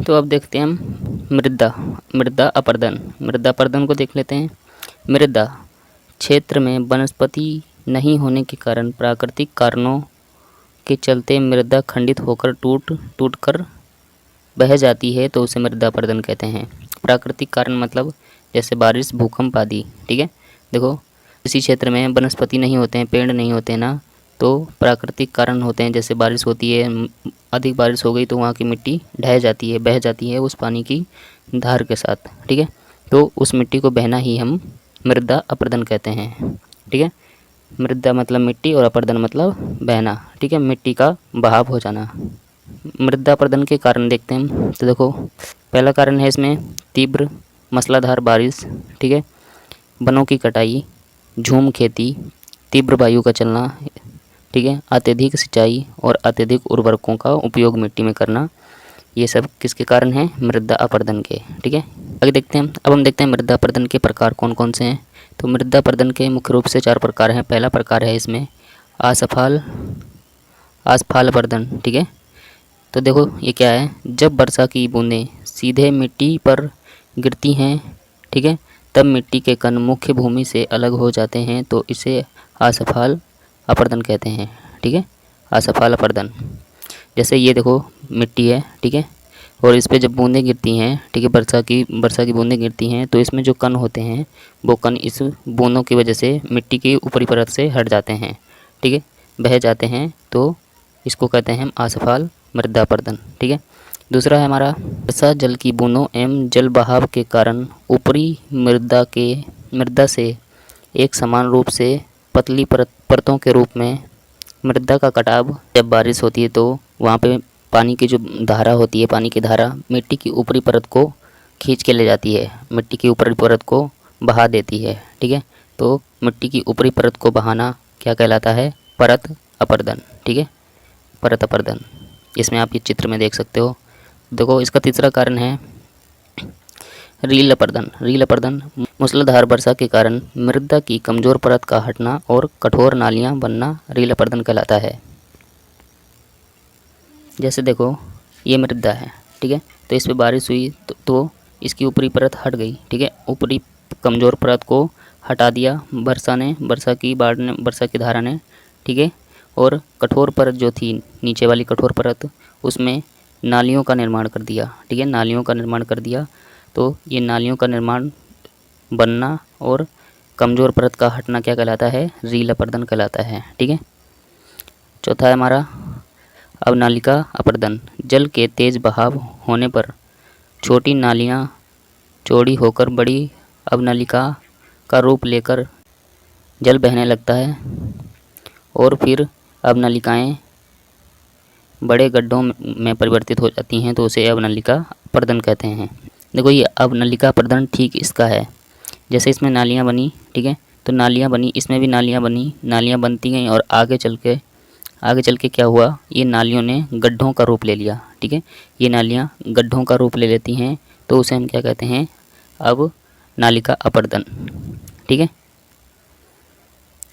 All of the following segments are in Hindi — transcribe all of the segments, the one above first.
तो अब देखते हैं हम मृदा अपरदन। मृदा अपरदन को देख लेते हैं। मृदा क्षेत्र में वनस्पति नहीं होने के कारण प्राकृतिक कारणों के चलते मृदा खंडित होकर टूट कर बह जाती है, तो उसे मृदा अपरदन कहते हैं। प्राकृतिक कारण मतलब जैसे बारिश, भूकंप आदि। ठीक है, देखो किसी क्षेत्र में वनस्पति नहीं होते हैं, पेड़ नहीं होते ना, तो प्राकृतिक कारण होते हैं। जैसे बारिश होती है, अधिक बारिश हो गई तो वहाँ की मिट्टी ढह जाती है, बह जाती है उस पानी की धार के साथ। ठीक है, तो उस मिट्टी को बहना ही हम मृदा अपरदन कहते हैं। ठीक है, मृदा मतलब मिट्टी और अपरदन मतलब बहना। ठीक है, मिट्टी का बहाव हो जाना। मृदा अपरदन के कारण देखते हैं हम। तो देखो पहला कारण है इसमें तीव्र मूसलाधार बारिश। ठीक है, वनों की कटाई, झूम खेती, तीव्र वायु का चलना। ठीक है, अत्यधिक सिंचाई और अत्यधिक उर्वरकों का उपयोग मिट्टी में करना, ये सब किसके कारण हैं? मृदा अपरदन के। ठीक है, आगे देखते हैं। अब हम देखते हैं मृदा अपरदन के प्रकार कौन कौन से हैं। तो मृदा अपरदन के मुख्य रूप से 4 प्रकार हैं। पहला प्रकार है इसमें असफल अपरदन। ठीक है, तो देखो ये क्या है, जब वर्षा की बूंदें सीधे मिट्टी पर गिरती हैं, ठीक है, तब मिट्टी के कण मुख्य भूमि से अलग हो जाते हैं, तो इसे असफल अपरदन कहते हैं। ठीक है, असफल अपरदन। जैसे ये देखो मिट्टी है, ठीक है, और इस पे जब बूंदें गिरती हैं, ठीक है, वर्षा की बूंदें गिरती हैं, तो इसमें जो कण होते हैं वो कण इस बूंदों की वजह से मिट्टी की ऊपरी परत से हट जाते हैं। ठीक है, बह जाते हैं, तो इसको कहते हैं हम असफल मृदा अपरदन। ठीक है, दूसरा है हमारा वर्षा जल की बूंदों एवं जल बहाव के कारण ऊपरी मृदा से एक समान रूप से पतली परतों के रूप में मृदा का कटाव। जब बारिश होती है तो वहाँ पे पानी की जो धारा होती है, पानी की धारा मिट्टी की ऊपरी परत को खींच के ले जाती है, मिट्टी की ऊपरी परत को बहा देती है। ठीक है, तो मिट्टी की ऊपरी परत को बहाना क्या कहलाता है? परत अपरदन। ठीक है, परत अपरदन। इसमें आप ये चित्र में देख सकते हो। देखो इसका तीसरा कारण है रील अपरदन। रील अपरदन मूसलाधार वर्षा के कारण मृदा की कमजोर परत का हटना और कठोर नालियां बनना रील अपरदन कहलाता है। जैसे देखो ये मृदा है, ठीक है, तो इस पर बारिश हुई तो इसकी ऊपरी परत हट गई। ठीक है, ऊपरी कमजोर परत को हटा दिया वर्षा की धारा ने। ठीक है, और कठोर परत जो थी, नीचे वाली कठोर परत, उसमें नालियों का निर्माण कर दिया। ठीक है, नालियों का निर्माण कर दिया, तो ये नालियों का निर्माण बनना और कमज़ोर परत का हटना क्या कहलाता है? रील अपरदन कहलाता है। ठीक है, चौथा है हमारा अवनालिका अपरदन। जल के तेज बहाव होने पर छोटी नालियाँ चौड़ी होकर बड़ी अवनालिका का रूप लेकर जल बहने लगता है और फिर अवनालिकाएँ बड़े गड्ढों में परिवर्तित हो जाती हैं, तो उसे अवनालिका अपरदन कहते हैं। देखो ये अवनालिका अपरदन ठीक इसका है। जैसे इसमें नालियाँ बनी, ठीक है, तो नालियाँ बनी, इसमें भी नालियाँ बनी, नालियाँ बनती गईं और आगे चल के क्या हुआ, ये नालियों ने गड्ढों का रूप ले लिया। ठीक है, ये नालियाँ गड्ढों का रूप ले लेती हैं, तो उसे हम क्या कहते हैं? अवनालिका अपरदन। ठीक है,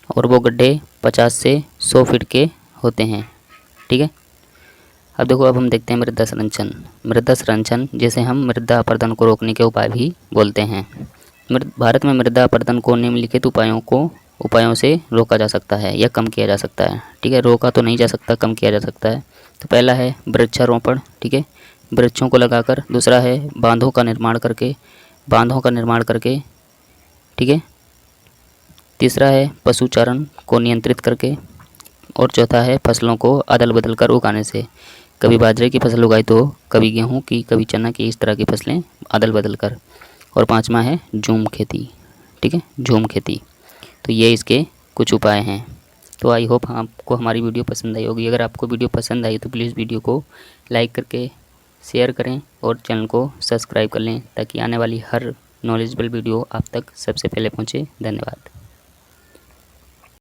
और वो गड्ढे 50 से 100 फीट के होते हैं। ठीक है, अब देखो अब हम देखते हैं मृदा संरक्षण। मृदा संरक्षण जैसे हम मृदा अपरदन को रोकने के उपाय भी बोलते हैं। भारत में मृदा अपरदन को निम्नलिखित उपायों से रोका जा सकता है या कम किया जा सकता है। ठीक है, रोका तो नहीं जा सकता, कम किया जा सकता है। तो पहला है वृक्षारोपण। ठीक है, वृक्षों को लगाकर। दूसरा है बांधों का निर्माण करके। ठीक है, तीसरा है पशुचारण को नियंत्रित करके, और चौथा है फसलों को अदल बदल कर उगाने से। कभी बाजरे की फसल उगाई तो कभी गेहूं की, कभी चना की, इस तरह की फसलें अदल बदल कर। और पांचवा है झूम खेती। ठीक है, झूम खेती। तो ये इसके कुछ उपाय हैं। तो आई होप आपको हमारी वीडियो पसंद आई होगी। अगर आपको वीडियो पसंद आई तो प्लीज़ वीडियो को लाइक करके शेयर करें और चैनल को सब्सक्राइब कर लें, ताकि आने वाली हर नॉलेजेबल वीडियो आप तक सबसे पहले पहुँचे। धन्यवाद।